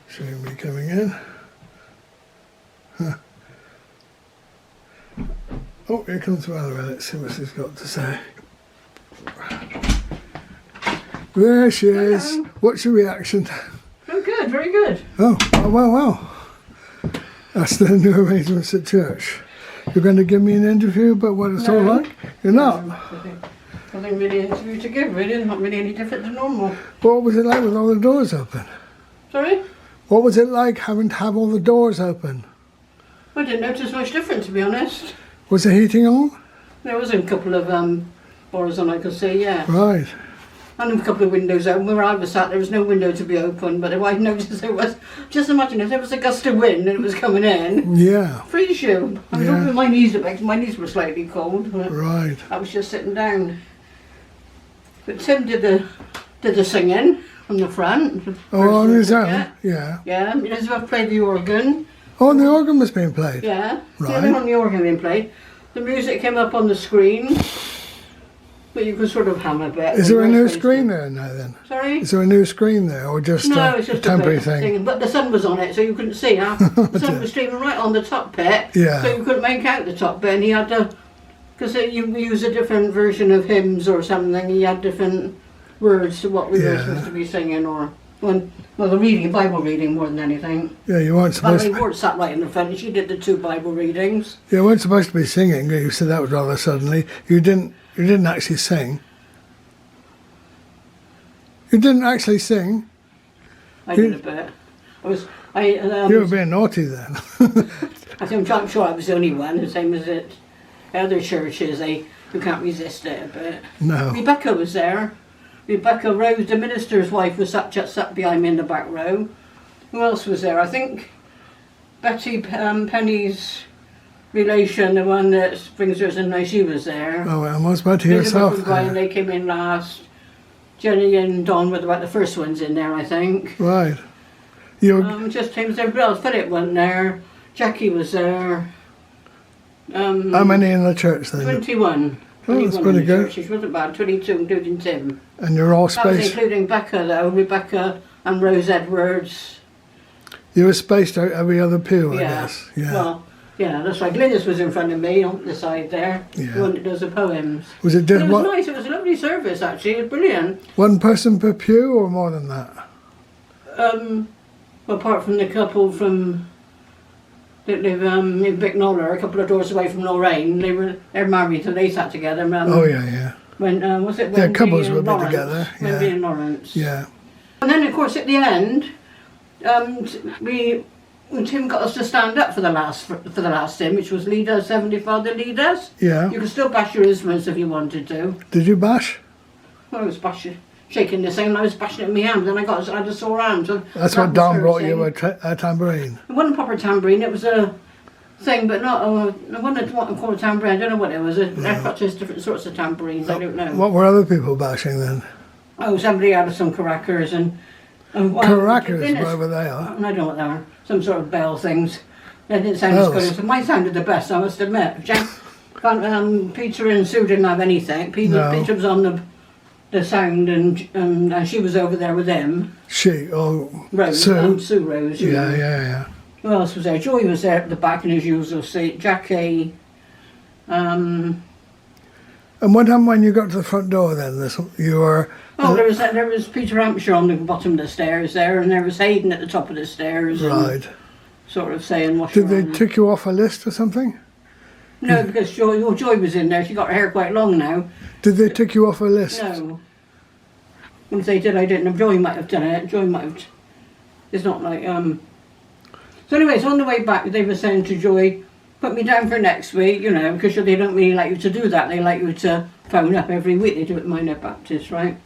Showing me coming in. Huh. Oh, here comes Valerie. Let's see what she's got to say. There she is. Hello. What's your reaction? Oh, good, very good. Oh, well. That's the new arrangements at church. You're going to give me an interview about what it's all like? You're not? Nothing really interview to give, really. Not really any different to normal. What was it like with all the doors open? Sorry? What was it like having to have all the doors open? I didn't notice much difference, to be honest. Was the heating on? There was a couple of bars on, I could see, yeah. Right. And a couple of windows open. Where I was sat, there was no window to be open, but I noticed there was. Just imagine if there was a gust of wind and it was coming in. Yeah. Freeze you. I was up with my knees up because my knees were slightly cold. Right. I was just sitting down. But Tim did the singing from the front. Oh, on his own? Yeah. Yeah, Elizabeth played the organ. Oh, and the organ was being played? Yeah. Right. Yeah, on the organ being played. The music came up on the screen. But you can sort of hum a bit. Is there a new screen there now then? Sorry? Is there a new screen there or just No, it's just a temporary a bit thing? singing. But the sun was on it, so you couldn't see. The sun was streaming right on the top bit. Yeah. So you couldn't make out the top bit. And he had to, because you use a different version of hymns or something, he had different words to what we were supposed to be singing, or the reading, Bible reading more than anything. Yeah, you weren't supposed Valerie Ward sat right in the front and she did the 2 Bible readings. You weren't supposed to be singing. You said that was rather suddenly. You didn't actually sing. You didn't actually sing. I did a bit. You were being naughty then. I'm sure I was the only one, the same as at other churches. You can't resist it a bit. No. Rebecca was there. Rebecca Rose, the minister's wife, was sat behind me in the back row. Who else was there? I think Betty Penny's relation, the one that brings hers in now, she was there. Oh, well, was Betty herself Elizabeth and Brian, they came in last. Jenny and Dawn were about the first ones in there, I think. Right. Just James, everybody else. Philip went there. Jackie was there. How many in the church then? 21. Oh, that's pretty good. She wasn't bad. 22, including Tim. And you're all That was spaced. including Becca, though. Rebecca and Rose Edwards. You were spaced out every other pew, I guess. Yeah. Well, yeah, that's right. Glynis was in front of me on the side there. Yeah. The one that does the poems. Was it But it was nice. It was a lovely service, actually. It was brilliant. one person per pew or more than that? Apart from the couple from that live in Bicknoller, a couple of doors away from Lorraine, they're married, so they sat together. Oh yeah. When was it? Yeah, Wendy couples and would be Lawrence, together. Wendy Yeah. and Lawrence. Yeah. And then, of course, at the end, Tim got us to stand up for the last hymn, which was "Lead Us, Heavenly Father, Lead Us." Yeah. You could still bash your instruments if you wanted to. Did you bash? Well, I was shaking this thing, and I was bashing it in my hands, and I had a sore hand. So That's what Don brought you, a tambourine. It wasn't a proper tambourine, it was a thing, but not I wouldn't want to call it a tambourine. I don't know what it was. I've got just different sorts of tambourines, I don't know. What were other people bashing then? Oh, somebody had some caracas and Caracas, wherever they are. I don't know what they are. Some sort of bell things. They didn't sound as good as mine sounded the best, I must admit. Peter and Sue didn't have anything. Peter was on the sound, and she was over there with them. Rose, Sue Rose. Yeah. Who else was there? Joy was there at the back in his usual seat. Jackie. And what happened when you got to the front door then? You were... there was Peter Hampshire on the bottom of the stairs there, and there was Hayden at the top of the stairs. Right. Sort of saying what. Did they tick you off a list or something? No, because Joy was in there. She got her hair quite long now. Did they tick you off a list? No. And if they did, I didn't know. Joy might have done it. Joy might have. It's not like So anyways, on the way back, they were saying to Joy, "Put me down for next week," because they don't really like you to do that. They like you to phone up every week. They do it at Minor Baptist, right?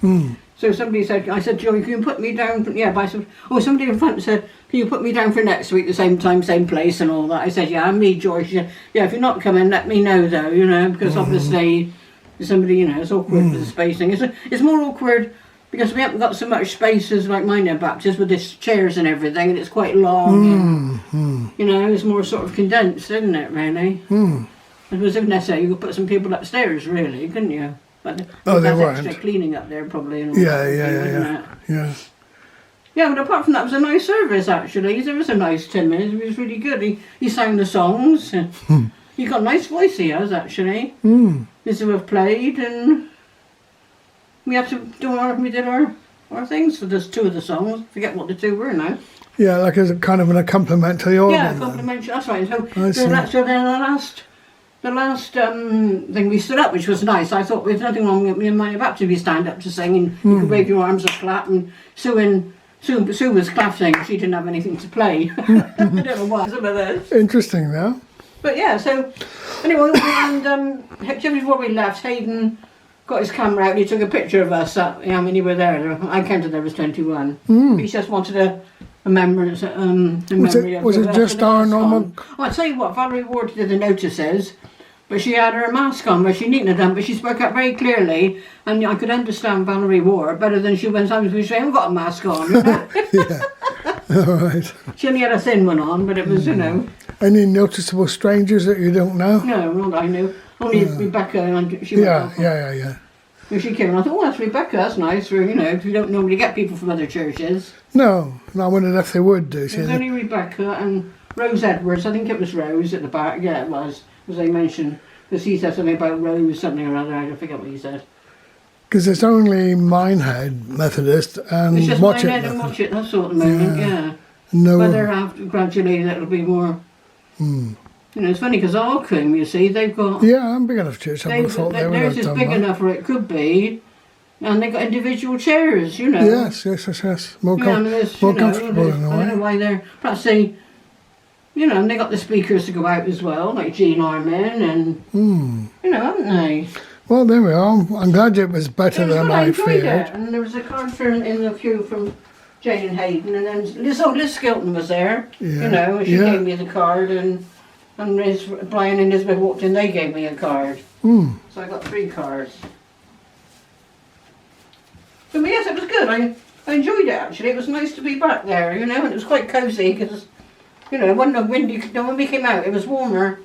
So somebody said, I said, "Joy, can you put me down?" But I said, somebody in front said, "Can you put me down for next week, the same time, same place and all that?" I said, "Yeah, me, Joy." She said, "Yeah, if you're not coming, let me know though, because obviously somebody, it's awkward with the spacing. It's more awkward because we haven't got so much space as like Minor Baptist with these chairs and everything, and it's quite long. It's more sort of condensed, isn't it, really? It was if necessary, you could put some people upstairs, really, couldn't you? But they that's weren't. extra cleaning up there, probably. And all Yeah. Yeah, but apart from that, it was a nice service actually. It was a nice 10 minutes. It was really good. He sang the songs. He got a nice voice, he has actually. Elizabeth played, and we had to we did our things for those 2 of the songs. Forget what the 2 were now. Yeah, like as a kind of a compliment to the organ. Yeah, then. complimentary. That's right. So, I see. so then the last thing we stood up, which was nice. I thought there's nothing wrong with me and my about to be stand up to sing, and you could wave your arms or clap. And Sue was clapping. She didn't have anything to play. I don't know why. Some of those. Interesting, though. But yeah, so anyway, and just before we left, Hayden got his camera out and he took a picture of us. I mean, you were there. I counted there was 21. He just wanted a remembrance. Was it just our normal? Oh, I'll tell you what, Valerie Ward did the notices, but she had her mask on, which she needn't have done, but she spoke up very clearly, and I could understand Valerie Ward better than she when sometimes we say, I haven't got a mask on. Yeah. All right. She only had a thin one on, but it was, Any noticeable strangers that you don't know? No, not that I knew. Only Rebecca, and she Yeah. When she came in, I thought, oh, that's Rebecca, that's nice, for, because we don't normally get people from other churches. No, I wondered if they would do. It was only Rebecca and Rose Edwards. I think it was Rose at the back. Yeah, it was, as I mentioned. Because he said something about Rose, something or other. I forget what he said. Because it's only Minehead Methodist and It's just Watch It Minehead and Methodist. Watch It, that's all at the moment, yeah. No. Whether after, gradually that'll be more... it's funny because Alcombe, you see, they've got... Yeah, I'm big enough church. I would have thought they would have theirs is done big that. enough where it could be. And they've got individual chairs, Yes. More, Yeah, I mean, there's, more you know, comfortable in a I don't know way. why they're... Perhaps they... and they got the speakers to go out as well, like Jean Armin and... haven't they? Well, there we are. I'm glad it was better It was than good, I enjoyed feared. it. And there was a card in the pew from Jane and Hayden, and then Liz Skilton was there, Yeah. and she gave me the card, and Brian and Elizabeth walked in, they gave me a card. So I got 3 cards. So yes, it was good. I enjoyed it actually. It was nice to be back there, and it was quite cosy because, it wasn't windy. When we came out, it was warmer.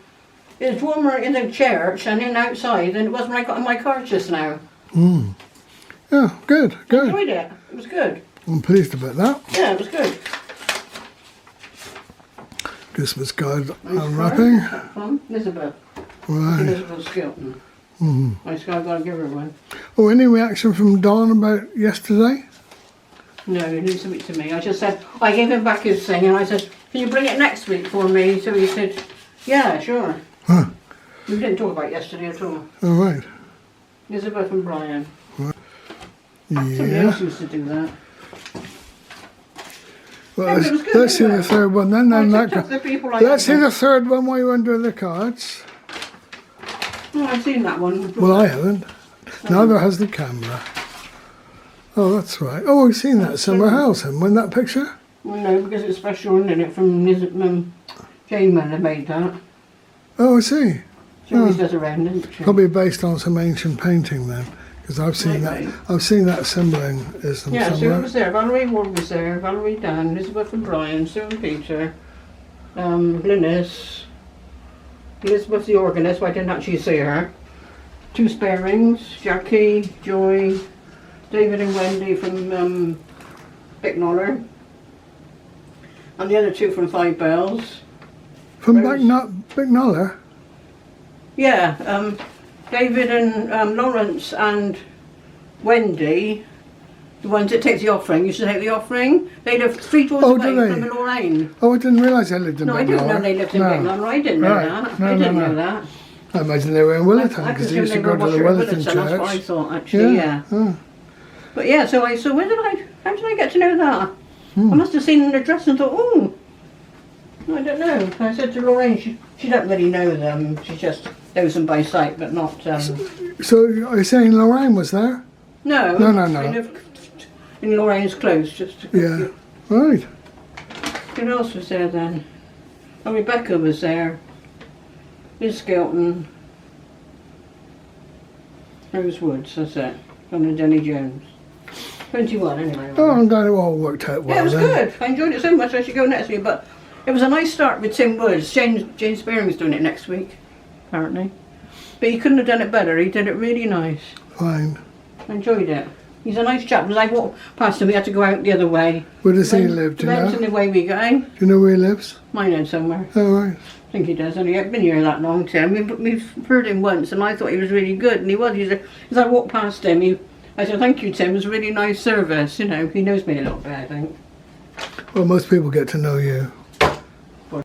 It was warmer in the church and in outside than it was when I got in my car just now. Yeah, good. I enjoyed it. It was good. I'm pleased about that. Yeah, it was good. Christmas card Nice unwrapping. card. From Elizabeth. Right. Elizabeth Skilton. Nice guy, I've got to give her one. Oh, any reaction from Don about yesterday? No, he didn't submit to me. I just said, I gave him back his thing and I said, can you bring it next week for me? So he said, yeah, sure. Huh. We didn't talk about it yesterday at all. All right. Elizabeth and Brian. Somebody Yeah. else used to do that. Well, Yeah, but it was good, let's see wasn't the it? third one then. I that tipped off the people I let's see had. the third one while you're under the cards. Oh, I've seen that one. Well, I haven't. Neither has the camera. Oh, that's right. Oh, we've seen that somewhere else, haven't we, in that picture? Well, no, because it's special, isn't it? From Jane Miller made that. Oh, I see. She always does around, doesn't she? Probably based on some ancient painting then, because I've seen Maybe. that. I've seen that assembling is them Yeah, Sue somewhere. was there, Valerie Ward was there, Valerie Dan, Elizabeth and Brian, Sue and Peter, Glynis, Elizabeth the organist, but I didn't actually see her. 2 sparings, Jackie, Joy, David and Wendy from Bicknoller, and the other 2 from 5 Bells. From Where's- Bicknoller? Yeah, David and Lawrence and Wendy, the ones that take the offering, used to take the offering. They live 3 doors Oh, away do they? from Lorraine. Oh, I didn't realise they lived in No, Bicknoller. I didn't know they lived in Bicknoller. I didn't know Right. that. No, I didn't no. know that. I imagine they were in Willerton, I because they presume used to they go were to the watching Willerton Willerton, that's what I church. thought actually, yeah. Oh. But yeah, so how did I get to know that? I must have seen their dress and thought, oh, I don't know. I said to Lorraine, she don't really know them. She just knows them by sight, but not. So are you saying Lorraine was there? No. No, no, They no. live in Lorraine's close, just. Yeah. Right. Who else was there then? Oh, Rebecca was there. Liz Skilton. Rose Woods, that's it. And Denny Jones. 21 anyway. Oh, I'm glad it all worked out well Yeah, it was then. good. I enjoyed it so much I should go next week. But it was a nice start with Tim Woods. Jane Spearing's doing it next week, apparently. But he couldn't have done it better. He did it really nice. Fine. I enjoyed it. He's a nice chap. As I walked past him, he had to go out the other way. Where does he live? Do you Depends know? on the way we go. Do you know where he lives? Mine know somewhere. Oh, right. I think he does. Only I've been here that long, Tim. We've heard him once, and I thought he was really good, and he was. As I walked past him, I said, "Thank you, Tim. It was a really nice service." You know, he knows me a little bit, I think. Well, most people get to know you.